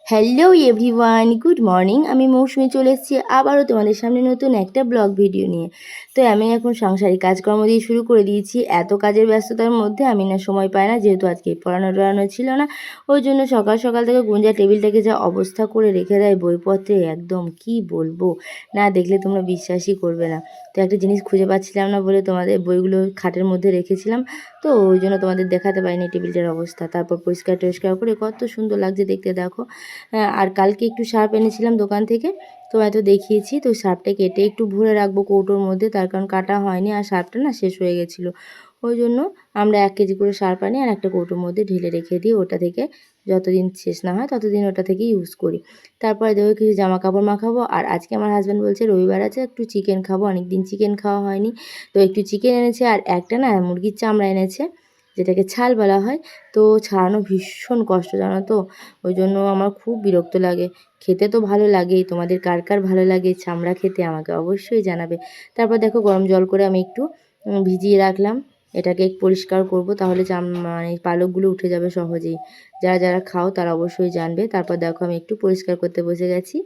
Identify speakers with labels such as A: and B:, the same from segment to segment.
A: Hello everyone, good morning. আমি মৌসুমি চলে এসেছি আবারও তোমাদের সামনে নতুন একটা ব্লগ ভিডিও নিয়ে। তো আমি এখন সাংসারিক কাজকর্ম দিয়ে শুরু করে দিয়েছি। এত কাজের ব্যস্ততার মধ্যে আমি না সময় পাই না, যেহেতু আজকে পড়ানো টড়ানো ছিল না। ওই জন্য সকাল সকাল থেকে গুঞ্জা টেবিলটাকে যা অবস্থা করে রেখে দেয় বইপত্রে, একদম কি বলবো, না দেখলে তোমরা বিশ্বাসই করবে না। তো একটা জিনিস খুঁজে পাচ্ছিলাম না বলে তোমাদের বইগুলো খাটের মধ্যে রেখেছিলাম, তো ওই জন্য তোমাদের দেখাতে পারিনি টেবিলটার অবস্থা। তারপর পরিষ্কার টরিষ্কার করে কত সুন্দর লাগছে দেখতে, দেখো। আর কালকে একটু শার্প এনেছিলাম দোকান থেকে, তোমায় তো দেখিয়েছি। তো শার্পটা কেটে একটু ভরে রাখবো কৌটোর মধ্যে, তার কারণ কাটা হয়নি আর শার্পটা না শেষ হয়ে গেছিলো। ওই জন্য আমরা 1 কেজি করে শার্প আনি আর একটা কৌটোর মধ্যে ঢেলে রেখে দিই। ওটা থেকে যতদিন শেষ না হয় ততদিন ওটা থেকে ইউজ করি। তারপরে দেখো কিছু জামা কাপড় মাখাবো। আর আজকে আমার হাজব্যান্ড বলছে রবিবার আছে, একটু চিকেন খাবো, অনেকদিন চিকেন খাওয়া হয়নি। তো একটু চিকেন এনেছে আর একটা না মুরগির চামড়া এনেছে, যেটাকে ছাল বলা হয়। তো ছাড়ানো ভীষণ কষ্ট, জানো তো। ওই জন্য আমার খুব বিরক্ত লাগে। খেতে তো ভালো লাগেই, তোমাদের কার কার ভালো লাগে চামড়া খেতে আমাকে অবশ্যই জানাবে। তারপর দেখো গরম জল করে আমি একটু ভিজিয়ে রাখলাম। এটাকে পরিষ্কার করব, তাহলে মানে পালকগুলো উঠে যাবে সহজেই। যারা যারা খাও তারা অবশ্যই জানবে। তারপর দেখো আমি একটু পরিষ্কার করতে বসে গেছি।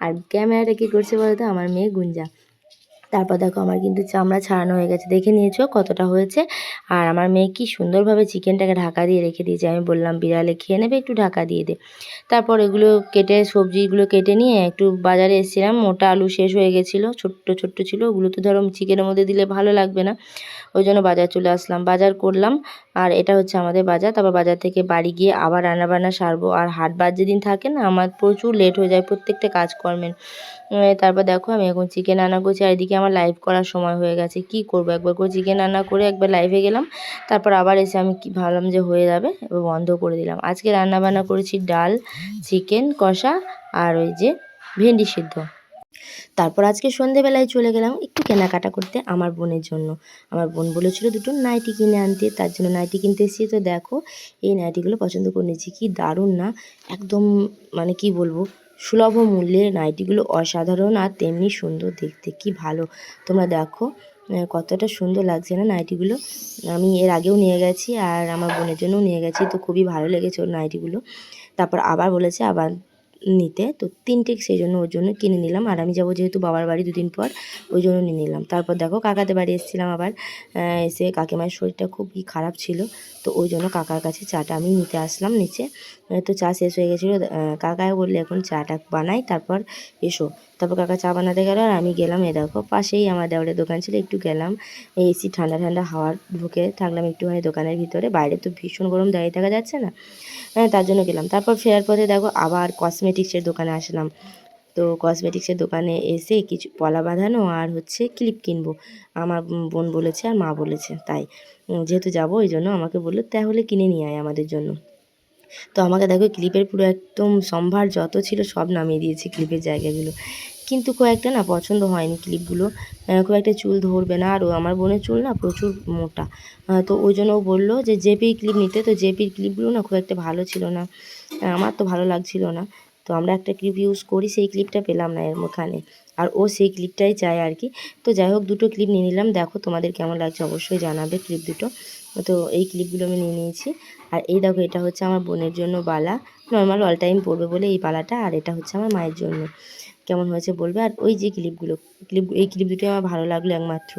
A: আর ক্যামেরাটা কী করছে বলো তো, আমার মেয়ে গুঞ্জা। তারপর দেখো আমার কিন্তু চামড়া ছাড়ানো হয়ে গেছে, দেখে নিয়েছো কতটা হয়েছে। আর আমার মেয়ে কি সুন্দরভাবে চিকেনটাকে ঢাকা দিয়ে রেখে দিয়েছে। আমি বললাম বিড়ালে খেয়ে নেবে, একটু ঢাকা দিয়ে দে। তারপর এগুলো কেটে, সবজিগুলো কেটে নিয়ে একটু বাজারে এসেছিলাম। মোটা আলু শেষ হয়ে গেছিলো, ছোট্ট ছোট্ট ছিল, ওগুলো তো ধরো চিকেনের মধ্যে দিলে ভালো লাগবে না। ওই জন্য বাজার চলে আসলাম, বাজার করলাম। আর এটা হচ্ছে আমাদের বাজার। তারপর বাজার থেকে বাড়ি গিয়ে আবার রান্নাবান্না সারবো। আর হাট বার যেদিন থাকে না, আমার প্রচুর লেট হয়ে যায় প্রত্যেকটা কাজকর্মের। তারপর দেখো আমি এখন চিকেন রান্না করছি, আর এদিকে আমার লাইভ করার সময় হয়ে গেছে। কি করব, একবার করে চিকেন রান্না করে একবার লাইভে গেলাম, তারপর আবার এসে আমি কি ভাবলাম যে হয়ে যাবে, এবার বন্ধ করে দিলাম। আজকে রান্নাবান্না করেছি ডাল, চিকেন কষা আর ওই যে ভেন্ডি সিদ্ধ। তারপর আজকে সন্ধেবেলায় চলে গেলাম একটু কেনাকাটা করতে আমার বোনের জন্য। আমার বোন বলেছিল দুটো নাইটি কিনে আনতে, তার জন্য নাইটি কিনতে এসেছি। তো দেখো এই নাইটিগুলো পছন্দ করে নিয়েছি, কি দারুণ না, একদম মানে কি বলবো, সুলভ মূল্যে নাইটিগুলো অসাধারণ আর তেমনি সুন্দর দেখতে, কি ভালো। তোমরা দেখো কতটা সুন্দর লাগছে না নাইটিগুলো। আমি এর আগেও নিয়ে গেছি আর আমার বোনের জন্যও নিয়ে গেছি, তো খুবই ভালো লেগেছে ওর নাইটিগুলো। তারপর আবার বলেছে আবার নিতে, তো 3টে সেই জন্য ওর জন্য কিনে নিলাম। আর আমি যাবো যেহেতু বাবার বাড়ি 2 দিন পর, ওই জন্য নিয়ে নিলাম। তারপর দেখো কাকাদের বাড়ি এসেছিলাম আবার। এসে কাকিমার শরীরটা খুবই খারাপ ছিল, তো ওই জন্য কাকার কাছে চাটা আমি নিতে আসলাম নিচে। তো চা শেষ হয়ে গেছিলো, কাকাই বললে এখন চাটা বানাই, তারপর এসো। তারপর কাকা চা বানাতে গেল আর আমি গেলাম। দেখো পাশেই আমার দেওয়ারের দোকান ছিল, একটু গেলাম। এসি ঠান্ডা ঠান্ডা হাওয়া ঢুকে থাকলাম একটুখানি দোকানের ভিতরে, বাইরে তো ভীষণ গরম, দাঁড়িয়ে থাকা যাচ্ছে না। তার জন্য গেলাম। তারপর ফেরার পথে দেখো আবার কসমেটিক্সের দোকানে আসলাম। তো কসমেটিক্সের দোকানে এসে কিছু পলা বাঁধানো আর হচ্ছে ক্লিপ কিনবো। আমার বোন বলেছে আর মা বলেছে, তাই যেহেতু যাবো ওই জন্য আমাকে বললো তাহলে কিনে নিয়ে আয় আমাদের জন্য। তো আমাকে দেখো ক্লিপের পুরো একদম সম্ভার যত ছিল সব নামিয়ে দিয়েছি ক্লিপের জায়গাগুলো। কিন্তু কয়েকটা না পছন্দ হয়নি ক্লিপগুলো, খুব একটা চুল ধরবে না। আর আমার বোনের চুল না প্রচুর মোটা, তো ওই জন্য ও বললো যে জেপির ক্লিপ নিতে। তো জেপির ক্লিপগুলো না খুব একটা ভালো ছিল না, আমার তো ভালো লাগছিল না। তো আমরা একটা ক্লিপ ইউজ করি, সেই ক্লিপটা পেলাম না এর ওখানে, আর ও সেই ক্লিপটাই চায় আর কি। তো যাই হোক 2টো ক্লিপ নিয়ে নিলাম। দেখো তোমাদের কেমন লাগছে অবশ্যই জানাবে ক্লিপ দুটো। তো এই ক্লিপগুলো আমি নিয়ে নিয়েছি। আর এই দেখো এটা হচ্ছে আমার বোনের জন্য বালা, নর্মাল অল টাইম পরবে বলে এই বালাটা। আর এটা হচ্ছে আমার মায়ের জন্য, কেমন হয়েছে বলবে। আর ওই যে এই ক্লিপ দুটোই আমার ভালো লাগলো একমাত্র।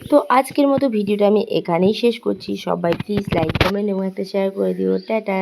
A: তো আজকের মতো ভিডিওটা আমি এখানেই শেষ করছি। সবাই প্লিজ লাইক কমেন্ট এবং একটা শেয়ার করে দিও। টাটা।